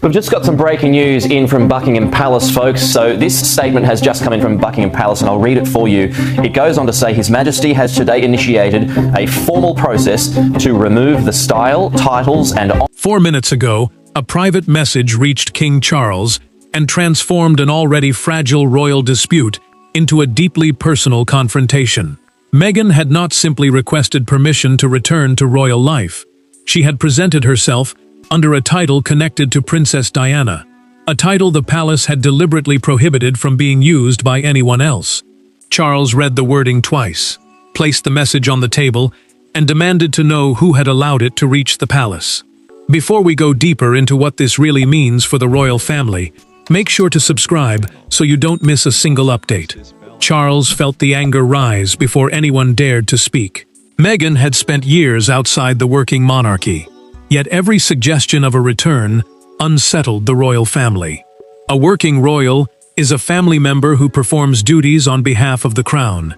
We've just got some breaking news in from Buckingham Palace, folks. So this statement has just come in from Buckingham Palace, and I'll read it for you. It goes on to say, His Majesty has today initiated a formal process to remove the style, titles and... 4 minutes ago, a private message reached King Charles and transformed an already fragile royal dispute into a deeply personal confrontation. Meghan had not simply requested permission to return to royal life. She had presented herself under a title connected to Princess Diana, a title the palace had deliberately prohibited from being used by anyone else. Charles read the wording twice, placed the message on the table, and demanded to know who had allowed it to reach the palace. Before we go deeper into what this really means for the royal family, make sure to subscribe so you don't miss a single update. Charles felt the anger rise before anyone dared to speak. Meghan had spent years outside the working monarchy, yet every suggestion of a return unsettled the royal family. A working royal is a family member who performs duties on behalf of the crown,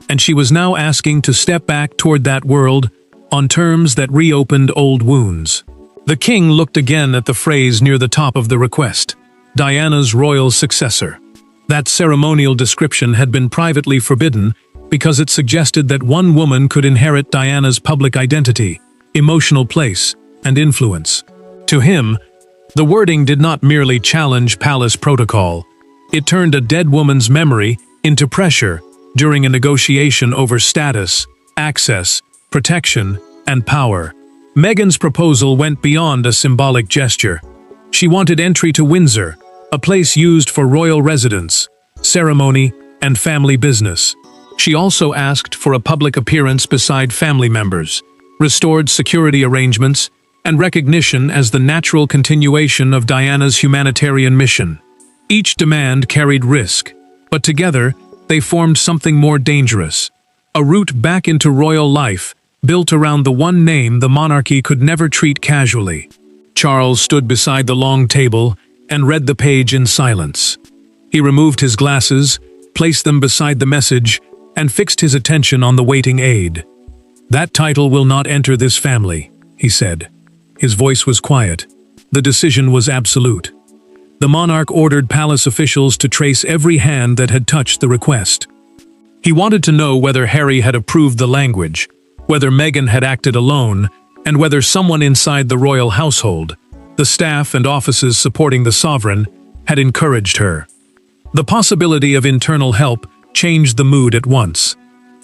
and she was now asking to step back toward that world on terms that reopened old wounds. The king looked again at the phrase near the top of the request, Diana's royal successor. That ceremonial description had been privately forbidden because it suggested that one woman could inherit Diana's public identity, emotional place, and influence. To him, the wording did not merely challenge palace protocol. It turned a dead woman's memory into pressure during a negotiation over status, access, protection, and power. Meghan's proposal went beyond a symbolic gesture. She wanted entry to Windsor, a place used for royal residence, ceremony, and family business. She also asked for a public appearance beside family members, restored security arrangements, and recognition as the natural continuation of Diana's humanitarian mission. Each demand carried risk, but together they formed something more dangerous, a route back into royal life built around the one name the monarchy could never treat casually. Charles stood beside the long table and read the page in silence. He removed his glasses, placed them beside the message, and fixed his attention on the waiting aide. "That title will not enter this family," he said. His voice was quiet. The decision was absolute. The monarch ordered palace officials to trace every hand that had touched the request. He wanted to know whether Harry had approved the language, whether Meghan had acted alone, and whether someone inside the royal household, the staff and offices supporting the sovereign, had encouraged her. The possibility of internal help changed the mood at once.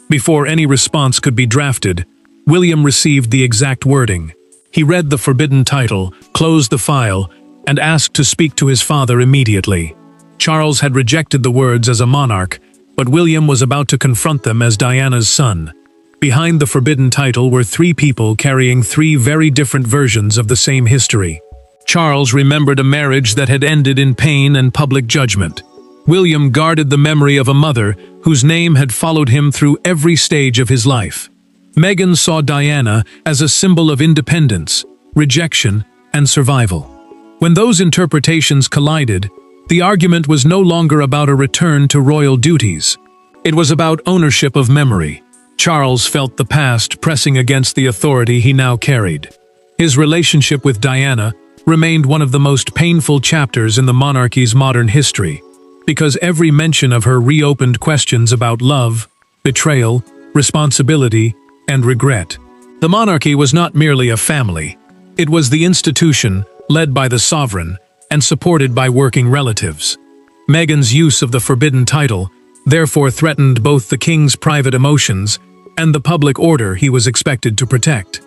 Before any response could be drafted, William received the exact wording. He read the forbidden title, closed the file, and asked to speak to his father immediately. Charles had rejected the words as a monarch, but William was about to confront them as Diana's son. Behind the forbidden title were 3 people carrying 3 very different versions of the same history. Charles remembered a marriage that had ended in pain and public judgment. William guarded the memory of a mother whose name had followed him through every stage of his life. Meghan saw Diana as a symbol of independence, rejection, and survival. When those interpretations collided, the argument was no longer about a return to royal duties. It was about ownership of memory. Charles felt the past pressing against the authority he now carried. His relationship with Diana remained one of the most painful chapters in the monarchy's modern history, because every mention of her reopened questions about love, betrayal, responsibility, and regret. The monarchy was not merely a family. It was the institution led by the sovereign and supported by working relatives. Meghan's use of the forbidden title therefore threatened both the king's private emotions and the public order he was expected to protect.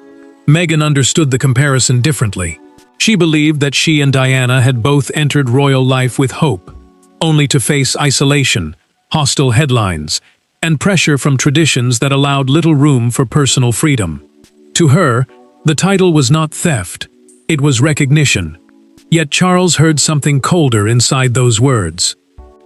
Meghan understood the comparison differently. She believed that she and Diana had both entered royal life with hope, only to face isolation, hostile headlines, and pressure from traditions that allowed little room for personal freedom. To her, the title was not theft, it was recognition. Yet Charles heard something colder inside those words.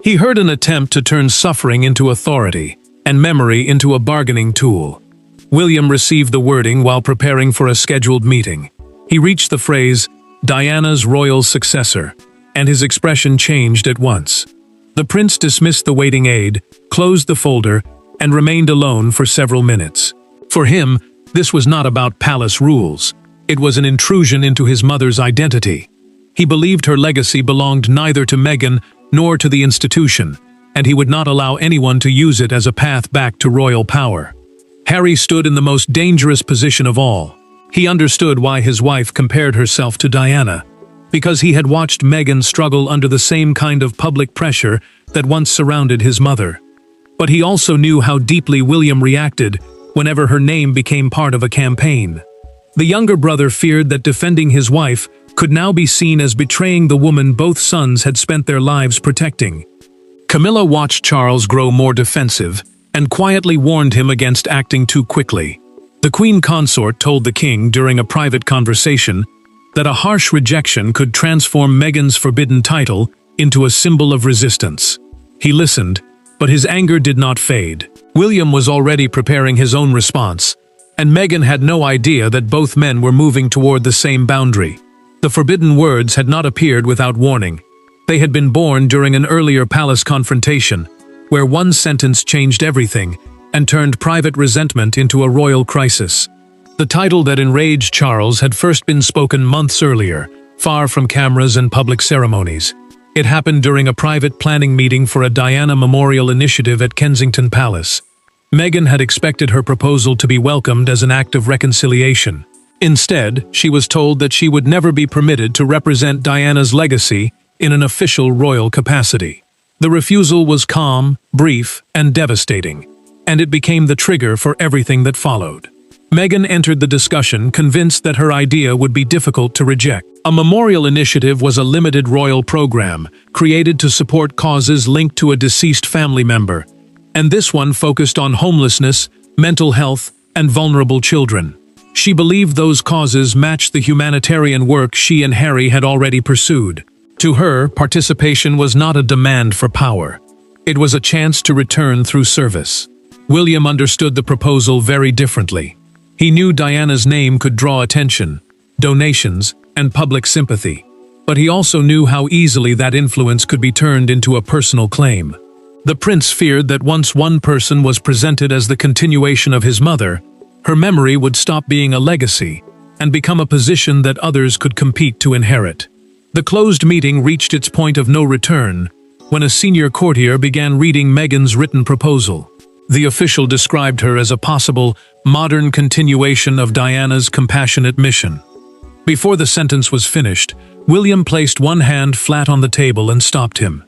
He heard an attempt to turn suffering into authority, and memory into a bargaining tool. William received the wording while preparing for a scheduled meeting. He reached the phrase, Diana's royal successor, and his expression changed at once. The prince dismissed the waiting aide, closed the folder, and remained alone for several minutes. For him, this was not about palace rules. It was an intrusion into his mother's identity. He believed her legacy belonged neither to Meghan nor to the institution, and he would not allow anyone to use it as a path back to royal power. Harry stood in the most dangerous position of all. He understood why his wife compared herself to Diana, because he had watched Meghan struggle under the same kind of public pressure that once surrounded his mother. But he also knew how deeply William reacted whenever her name became part of a campaign. The younger brother feared that defending his wife could now be seen as betraying the woman both sons had spent their lives protecting. Camilla watched Charles grow more defensive and quietly warned him against acting too quickly. The Queen Consort told the king during a private conversation that a harsh rejection could transform Meghan's forbidden title into a symbol of resistance. He listened, but his anger did not fade. William was already preparing his own response, and Meghan had no idea that both men were moving toward the same boundary. The forbidden words had not appeared without warning. They had been born during an earlier palace confrontation, where one sentence changed everything and turned private resentment into a royal crisis. The title that enraged Charles had first been spoken months earlier, far from cameras and public ceremonies. It happened during a private planning meeting for a Diana Memorial initiative at Kensington Palace. Meghan had expected her proposal to be welcomed as an act of reconciliation. Instead, she was told that she would never be permitted to represent Diana's legacy in an official royal capacity. The refusal was calm, brief, and devastating, and it became the trigger for everything that followed. Meghan entered the discussion convinced that her idea would be difficult to reject. A memorial initiative was a limited royal program created to support causes linked to a deceased family member, and this one focused on homelessness, mental health, and vulnerable children. She believed those causes matched the humanitarian work she and Harry had already pursued. To her, participation was not a demand for power. It was a chance to return through service. William understood the proposal very differently. He knew Diana's name could draw attention, donations, and public sympathy. But he also knew how easily that influence could be turned into a personal claim. The prince feared that once one person was presented as the continuation of his mother, her memory would stop being a legacy and become a position that others could compete to inherit. The closed meeting reached its point of no return when a senior courtier began reading Meghan's written proposal. The official described her as a possible, modern continuation of Diana's compassionate mission. Before the sentence was finished, William placed one hand flat on the table and stopped him.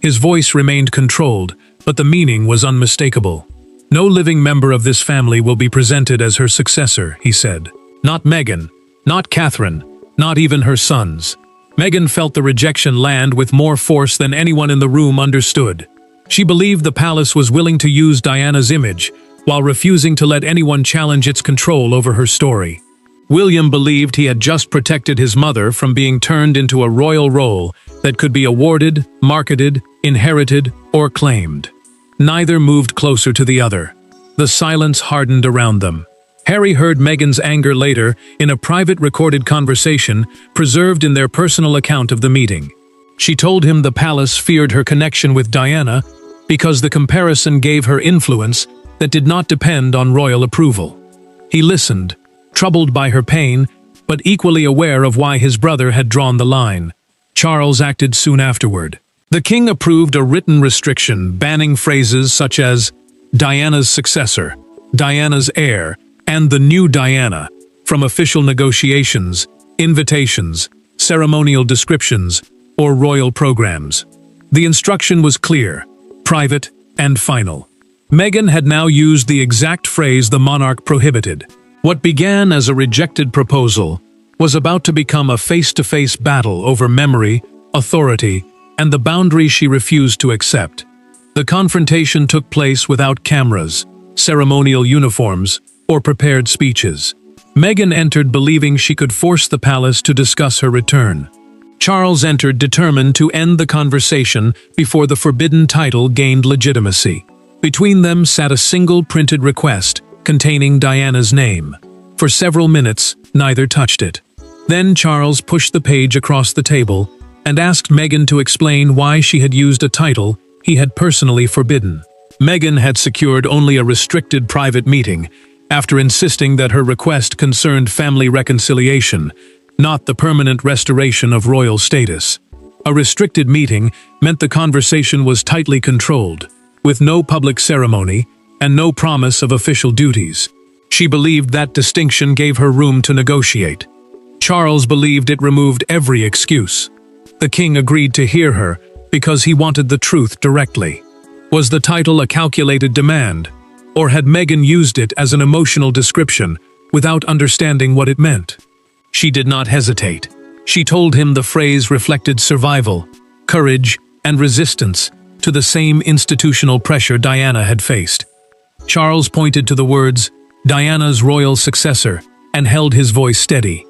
His voice remained controlled, but the meaning was unmistakable. "No living member of this family will be presented as her successor," he said. "Not Meghan, not Catherine, not even her sons." Meghan felt the rejection land with more force than anyone in the room understood. She believed the palace was willing to use Diana's image, while refusing to let anyone challenge its control over her story. William believed he had just protected his mother from being turned into a royal role that could be awarded, marketed, inherited, or claimed. Neither moved closer to the other. The silence hardened around them. Harry heard Meghan's anger later in a private recorded conversation preserved in their personal account of the meeting. She told him the palace feared her connection with Diana because the comparison gave her influence that did not depend on royal approval. He listened, troubled by her pain, but equally aware of why his brother had drawn the line. Charles acted soon afterward. The king approved a written restriction banning phrases such as Diana's successor, Diana's heir, and the new Diana from official negotiations, invitations, ceremonial descriptions, or royal programs. The instruction was clear, private, and final. Meghan had now used the exact phrase the monarch prohibited. What began as a rejected proposal was about to become a face-to-face battle over memory, authority, and the boundaries she refused to accept. The confrontation took place without cameras, ceremonial uniforms, or prepared speeches. Meghan entered believing she could force the palace to discuss her return. Charles entered determined to end the conversation before the forbidden title gained legitimacy. Between them sat a single printed request containing Diana's name. For several minutes, neither touched it. Then Charles pushed the page across the table and asked Meghan to explain why she had used a title he had personally forbidden. Meghan had secured only a restricted private meeting after insisting that her request concerned family reconciliation, not the permanent restoration of royal status. A restricted meeting meant the conversation was tightly controlled, with no public ceremony and no promise of official duties. She believed that distinction gave her room to negotiate. Charles believed it removed every excuse. The king agreed to hear her because he wanted the truth directly. Was the title a calculated demand, or had Meghan used it as an emotional description without understanding what it meant? She did not hesitate. She told him the phrase reflected survival, courage, and resistance to the same institutional pressure Diana had faced. Charles pointed to the words, Diana's royal successor, and held his voice steady.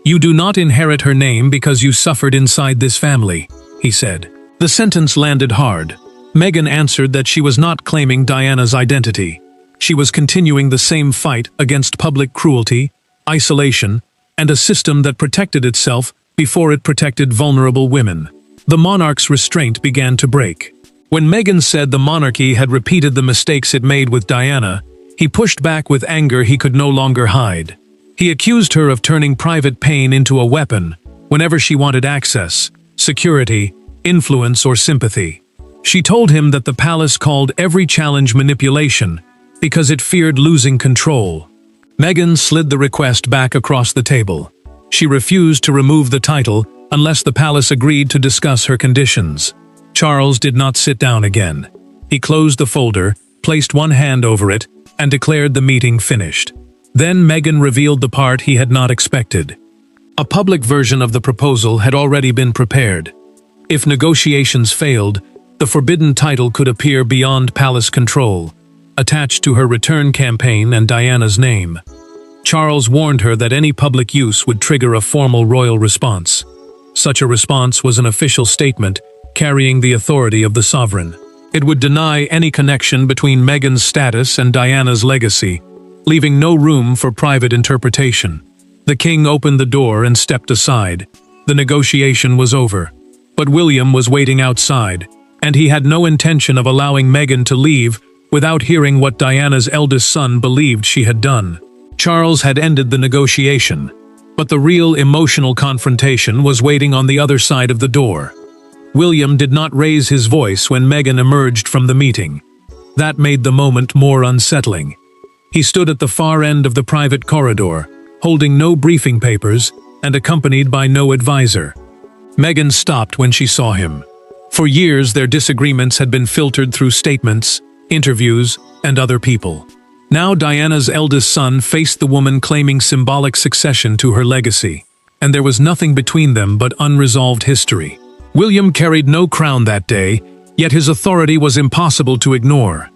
"You do not inherit her name because you suffered inside this family," he said. The sentence landed hard. Meghan answered that she was not claiming Diana's identity. She was continuing the same fight against public cruelty, isolation, and a system that protected itself before it protected vulnerable women. The monarch's restraint began to break. When Meghan said the monarchy had repeated the mistakes it made with Diana, he pushed back with anger he could no longer hide. He accused her of turning private pain into a weapon whenever she wanted access, security, influence, or sympathy. She told him that the palace called every challenge manipulation because it feared losing control. Meghan slid the request back across the table. She refused to remove the title unless the palace agreed to discuss her conditions. Charles did not sit down again. He closed the folder, placed one hand over it, and declared the meeting finished. Then Meghan revealed the part he had not expected. A public version of the proposal had already been prepared. If negotiations failed, the forbidden title could appear beyond palace control, attached to her return campaign and Diana's name. Charles warned her that any public use would trigger a formal royal response. Such a response was an official statement carrying the authority of the sovereign. It would deny any connection between Meghan's status and Diana's legacy, leaving no room for private interpretation. The king opened the door and stepped aside. The negotiation was over. But William was waiting outside, and he had no intention of allowing Meghan to leave without hearing what Diana's eldest son believed she had done. Charles had ended the negotiation, but the real emotional confrontation was waiting on the other side of the door. William did not raise his voice when Meghan emerged from the meeting. That made the moment more unsettling. He stood at the far end of the private corridor, holding no briefing papers and accompanied by no advisor. Meghan stopped when she saw him. For years, their disagreements had been filtered through statements, interviews, and other people. Now Diana's eldest son faced the woman claiming symbolic succession to her legacy, and there was nothing between them but unresolved history. William carried no crown that day, yet his authority was impossible to ignore.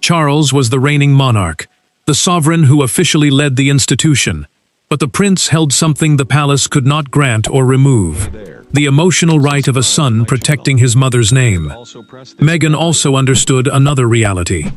Charles was the reigning monarch, the sovereign who officially led the institution, but the prince held something the palace could not grant or remove: the emotional right of a son protecting his mother's name. Meghan also understood another reality.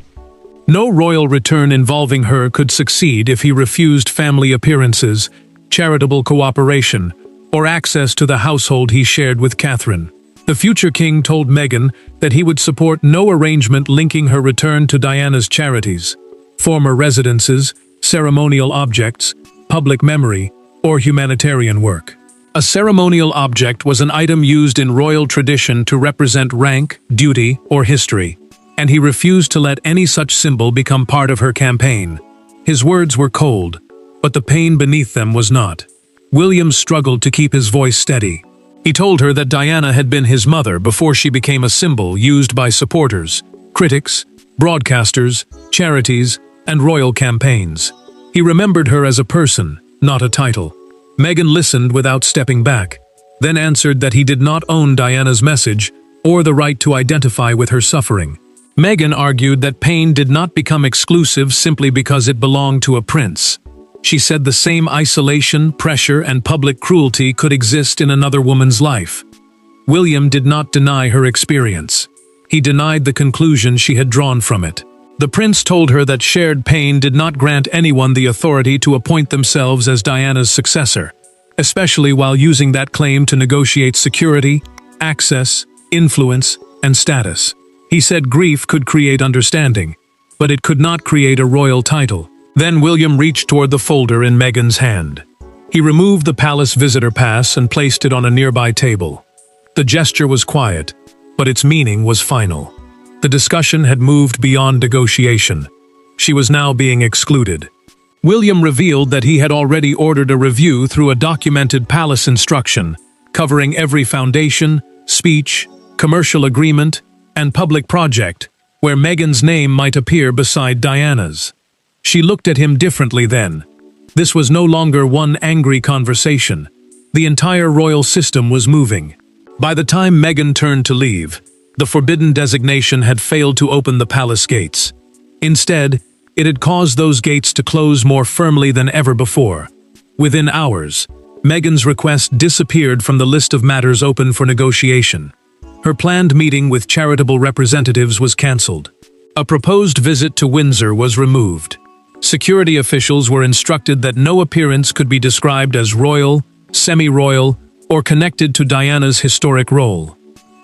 No royal return involving her could succeed if he refused family appearances, charitable cooperation, or access to the household he shared with Catherine. The future king told Meghan that he would support no arrangement linking her return to Diana's charities, former residences, ceremonial objects, public memory, or humanitarian work. A ceremonial object was an item used in royal tradition to represent rank, duty, or history, and he refused to let any such symbol become part of her campaign. His words were cold, but the pain beneath them was not. William struggled to keep his voice steady. He told her that Diana had been his mother before she became a symbol used by supporters, critics, broadcasters, charities, and royal campaigns. He remembered her as a person, not a title. Meghan listened without stepping back, then answered that he did not own Diana's message or the right to identify with her suffering. Meghan argued that pain did not become exclusive simply because it belonged to a prince. She said the same isolation, pressure, and public cruelty could exist in another woman's life. William did not deny her experience. He denied the conclusion she had drawn from it. The prince told her that shared pain did not grant anyone the authority to appoint themselves as Diana's successor, especially while using that claim to negotiate security, access, influence, and status. He said grief could create understanding, but it could not create a royal title. Then William reached toward the folder in Meghan's hand. He removed the palace visitor pass and placed it on a nearby table. The gesture was quiet, but its meaning was final. The discussion had moved beyond negotiation. She was now being excluded. William revealed that he had already ordered a review through a documented palace instruction, covering every foundation, speech, commercial agreement, and public project, where Meghan's name might appear beside Diana's. She looked at him differently then. This was no longer one angry conversation. The entire royal system was moving. By the time Meghan turned to leave, the forbidden designation had failed to open the palace gates. Instead, it had caused those gates to close more firmly than ever before. Within hours, Meghan's request disappeared from the list of matters open for negotiation. Her planned meeting with charitable representatives was cancelled. A proposed visit to Windsor was removed. Security officials were instructed that no appearance could be described as royal, semi-royal, or connected to Diana's historic role.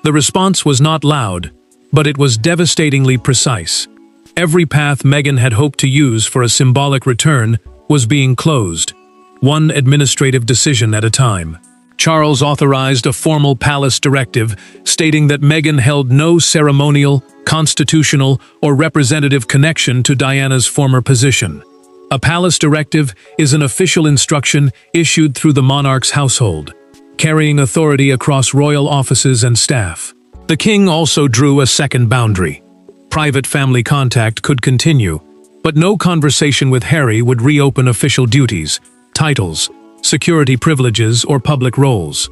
The response was not loud, but it was devastatingly precise. Every path Meghan had hoped to use for a symbolic return was being closed, one administrative decision at a time. Charles authorized a formal palace directive stating that Meghan held no ceremonial, constitutional, or representative connection to Diana's former position. A palace directive is an official instruction issued through the monarch's household, carrying authority across royal offices and staff. The king also drew a second boundary. Private family contact could continue, but no conversation with Harry would reopen official duties, titles, security privileges, or public roles.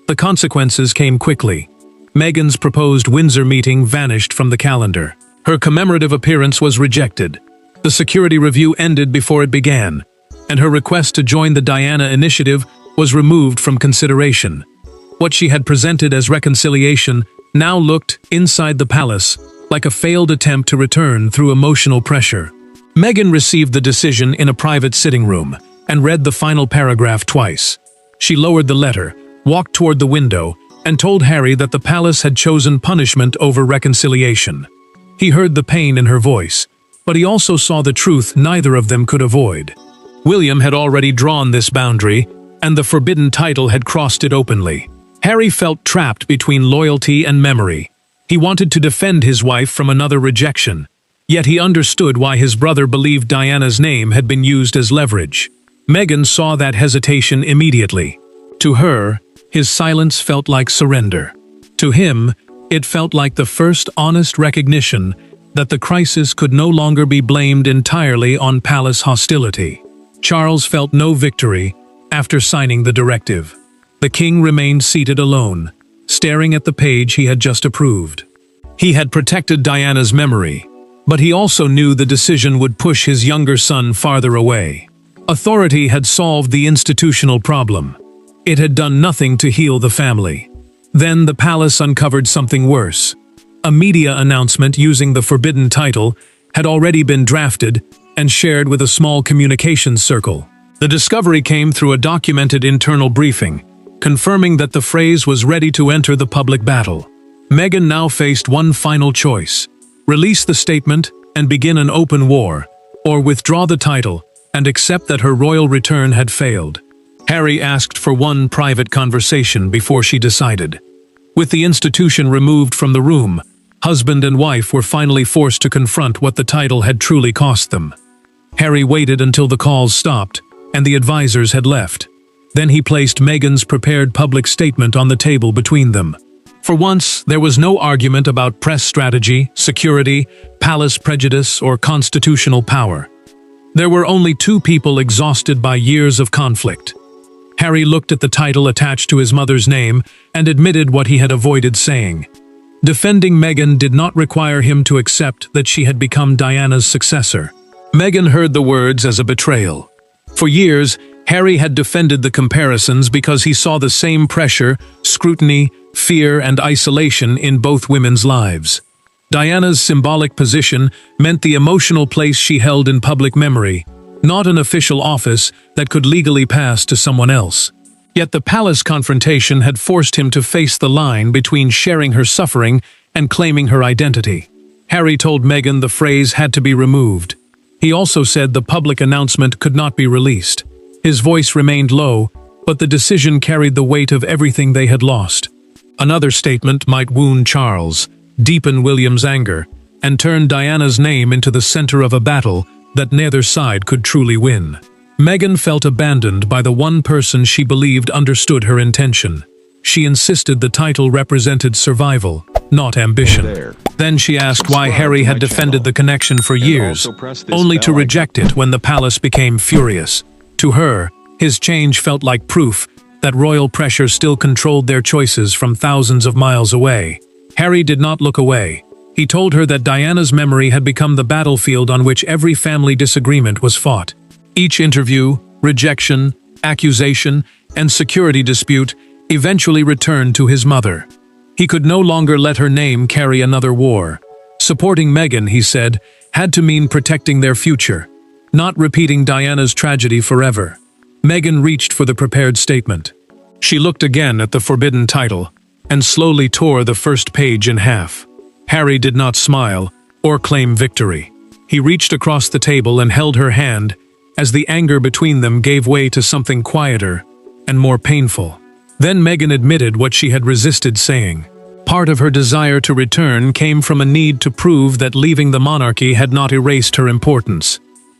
The consequences came quickly. Meghan's proposed Windsor meeting vanished from the calendar. Her commemorative appearance was rejected. The security review ended before it began, and her request to join the Diana Initiative was removed from consideration. What she had presented as reconciliation now looked, inside the palace, like a failed attempt to return through emotional pressure. Meghan received the decision in a private sitting room and read the final paragraph twice. She lowered the letter, walked toward the window, and told Harry that the palace had chosen punishment over reconciliation. He heard the pain in her voice, but he also saw the truth neither of them could avoid. William had already drawn this boundary, and the forbidden title had crossed it openly. Harry felt trapped between loyalty and memory. He wanted to defend his wife from another rejection, yet he understood why his brother believed Diana's name had been used as leverage. Meghan saw that hesitation immediately. To her, his silence felt like surrender. To him, it felt like the first honest recognition that the crisis could no longer be blamed entirely on palace hostility. Charles felt no victory after signing the directive. The king remained seated alone, staring at the page he had just approved. He had protected Diana's memory, but he also knew the decision would push his younger son farther away. Authority had solved the institutional problem. It had done nothing to heal the family. Then the palace uncovered something worse. A media announcement using the forbidden title had already been drafted and shared with a small communications circle. The discovery came through a documented internal briefing, confirming that the phrase was ready to enter the public battle. Meghan now faced one final choice: release the statement and begin an open war, or withdraw the title and accept that her royal return had failed. Harry asked for one private conversation before she decided. With the institution removed from the room, husband and wife were finally forced to confront what the title had truly cost them. Harry waited until the calls stopped and the advisors had left. Then he placed Meghan's prepared public statement on the table between them. For once, there was no argument about press strategy, security, palace prejudice, or constitutional power. There were only two people exhausted by years of conflict. Harry looked at the title attached to his mother's name and admitted what he had avoided saying. Defending Meghan did not require him to accept that she had become Diana's successor. Meghan heard the words as a betrayal. For years, Harry had defended the comparisons because he saw the same pressure, scrutiny, fear, and isolation in both women's lives. Diana's symbolic position meant the emotional place she held in public memory, not an official office that could legally pass to someone else. Yet the palace confrontation had forced him to face the line between sharing her suffering and claiming her identity. Harry told Meghan the phrase had to be removed. He also said the public announcement could not be released. His voice remained low, but the decision carried the weight of everything they had lost. Another statement might wound Charles, deepen William's anger, and turn Diana's name into the center of a battle that neither side could truly win. Meghan felt abandoned by the one person she believed understood her intention. She insisted the title represented survival, not ambition. Then she asked why Harry had defended the connection for years, only to reject it when the palace became furious. To her, his change felt like proof that royal pressure still controlled their choices from thousands of miles away. Harry did not look away. He told her that Diana's memory had become the battlefield on which every family disagreement was fought. Each interview, rejection, accusation, and security dispute eventually returned to his mother. He could no longer let her name carry another war. Supporting Meghan, he said, had to mean protecting their future, not repeating Diana's tragedy forever. Meghan reached for the prepared statement. She looked again at the forbidden title and slowly tore the first page in half. Harry did not smile or claim victory. He reached across the table and held her hand as the anger between them gave way to something quieter and more painful. Then Meghan admitted what she had resisted saying. Part of her desire to return came from a need to prove that leaving the monarchy had not erased her importance.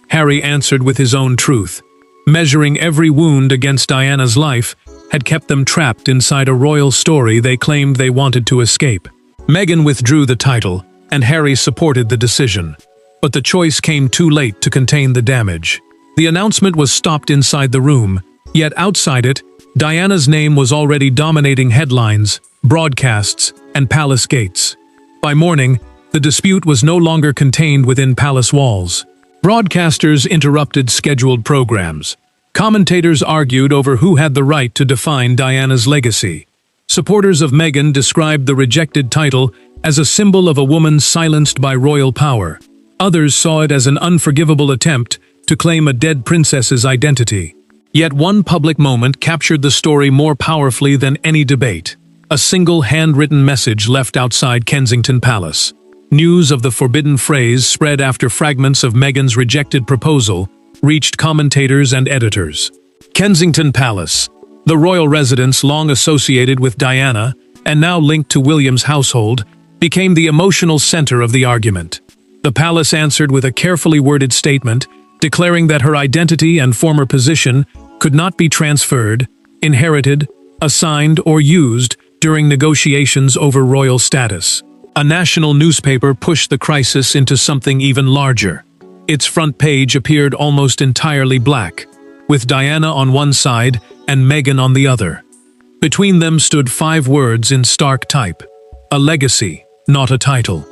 Harry answered with his own truth. Measuring every wound against Diana's life had kept them trapped inside a royal story they claimed they wanted to escape. Meghan withdrew the title, and Harry supported the decision. But the choice came too late to contain the damage. The announcement was stopped inside the room, yet outside it, Diana's name was already dominating headlines, broadcasts, and palace gates. By morning, the dispute was no longer contained within palace walls. Broadcasters interrupted scheduled programs. Commentators argued over who had the right to define Diana's legacy. Supporters of Meghan described the rejected title as a symbol of a woman silenced by royal power. Others saw it as an unforgivable attempt to claim a dead princess's identity. Yet one public moment captured the story more powerfully than any debate. A single handwritten message left outside Kensington Palace. News of the forbidden phrase spread after fragments of Meghan's rejected proposal reached commentators and editors. Kensington Palace, the royal residence long associated with Diana and now linked to William's household, became the emotional center of the argument. The palace answered with a carefully worded statement declaring that her identity and former position could not be transferred, inherited, assigned, or used during negotiations over royal status. A national newspaper pushed the crisis into something even larger. Its front page appeared almost entirely black, with Diana on one side and Meghan on the other. Between them stood 5 words in stark type: a legacy, not a title.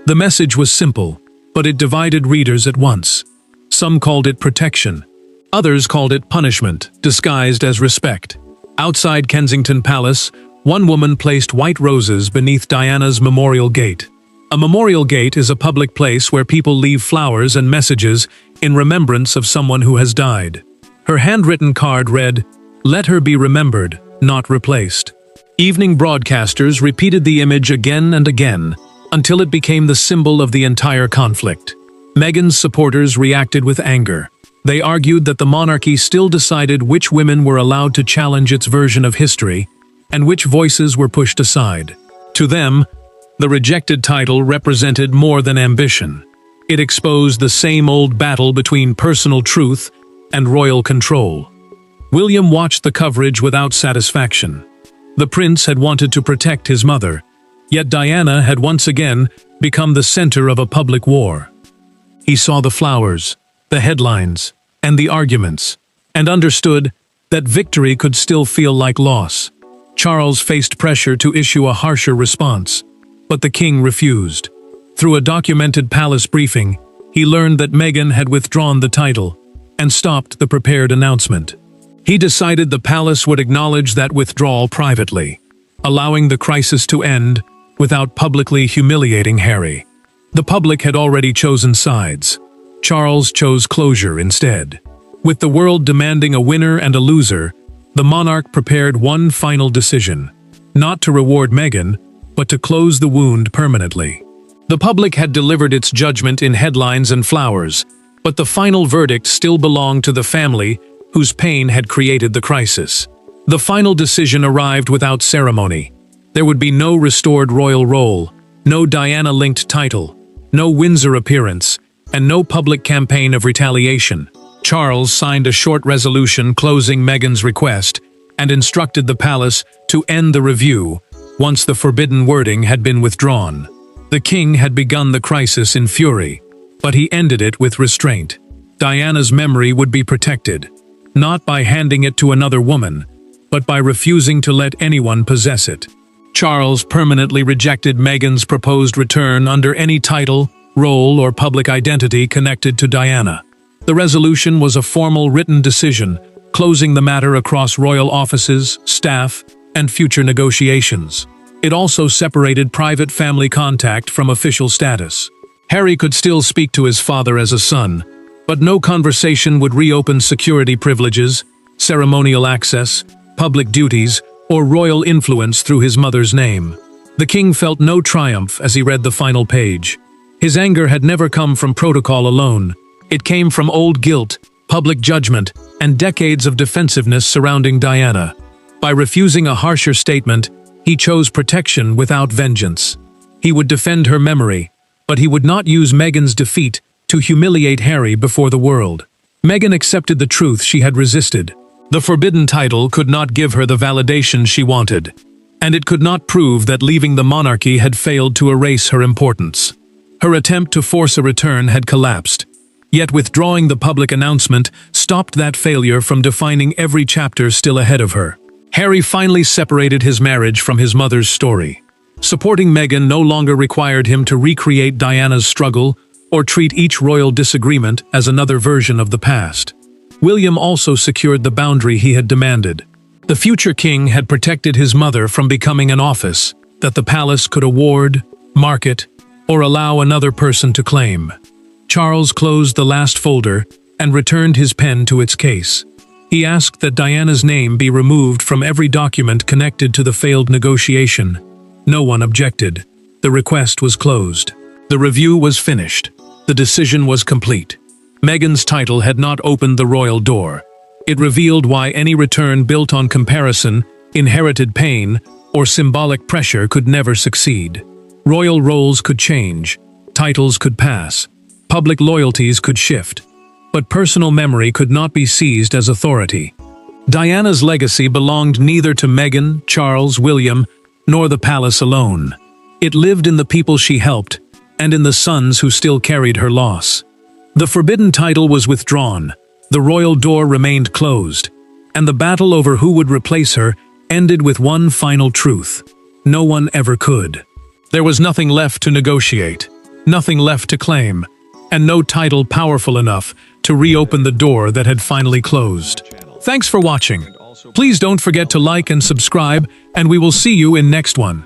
The message was simple, but it divided readers at once. Some called it protection. Others called it punishment, disguised as respect. Outside Kensington Palace, one woman placed white roses beneath Diana's memorial gate. A memorial gate is a public place where people leave flowers and messages in remembrance of someone who has died. Her handwritten card read, "Let her be remembered, not replaced." Evening broadcasters repeated the image again and again, until it became the symbol of the entire conflict. Meghan's supporters reacted with anger. They argued that the monarchy still decided which women were allowed to challenge its version of history, and which voices were pushed aside. To them, the rejected title represented more than ambition. It exposed the same old battle between personal truth and royal control. William watched the coverage without satisfaction. The prince had wanted to protect his mother, yet Diana had once again become the center of a public war. He saw the flowers, the headlines, and the arguments, and understood that victory could still feel like loss. Charles faced pressure to issue a harsher response, but the king refused. Through a documented palace briefing, he learned that Meghan had withdrawn the title and stopped the prepared announcement. He decided the palace would acknowledge that withdrawal privately, allowing the crisis to end without publicly humiliating Harry. The public had already chosen sides. Charles chose closure instead. With the world demanding a winner and a loser, the monarch prepared one final decision: not to reward Meghan, but to close the wound permanently. The public had delivered its judgment in headlines and flowers, but the final verdict still belonged to the family whose pain had created the crisis. The final decision arrived without ceremony. There would be no restored royal role, no Diana-linked title, no Windsor appearance, and no public campaign of retaliation. Charles signed a short resolution closing Meghan's request and instructed the palace to end the review once the forbidden wording had been withdrawn. The king had begun the crisis in fury, but he ended it with restraint. Diana's memory would be protected, not by handing it to another woman, but by refusing to let anyone possess it. Charles permanently rejected Meghan's proposed return under any title, role, or public identity connected to Diana. The resolution was a formal written decision, closing the matter across royal offices, staff, and future negotiations. It also separated private family contact from official status. Harry could still speak to his father as a son, but no conversation would reopen security privileges, ceremonial access, public duties, or royal influence through his mother's name. The king felt no triumph as he read the final page. His anger had never come from protocol alone. It came from old guilt, public judgment, and decades of defensiveness surrounding Diana. By refusing a harsher statement, he chose protection without vengeance. He would defend her memory, but he would not use Meghan's defeat to humiliate Harry before the world. Meghan accepted the truth she had resisted. The forbidden title could not give her the validation she wanted, and it could not prove that leaving the monarchy had failed to erase her importance. Her attempt to force a return had collapsed, yet withdrawing the public announcement stopped that failure from defining every chapter still ahead of her. Harry finally separated his marriage from his mother's story. Supporting Meghan no longer required him to recreate Diana's struggle or treat each royal disagreement as another version of the past. William also secured the boundary he had demanded. The future king had protected his mother from becoming an office that the palace could award, market, or allow another person to claim. Charles closed the last folder and returned his pen to its case. He asked that Diana's name be removed from every document connected to the failed negotiation. No one objected. The request was closed. The review was finished. The decision was complete. Meghan's title had not opened the royal door. It revealed why any return built on comparison, inherited pain, or symbolic pressure could never succeed. Royal roles could change, titles could pass, public loyalties could shift, but personal memory could not be seized as authority. Diana's legacy belonged neither to Meghan, Charles, William, nor the palace alone. It lived in the people she helped, and in the sons who still carried her loss. The forbidden title was withdrawn, the royal door remained closed, and the battle over who would replace her ended with one final truth: no one ever could. There was nothing left to negotiate, nothing left to claim, and no title powerful enough to reopen the door that had finally closed. Thanks for watching. Please don't forget to like and subscribe, and we will see you in next one.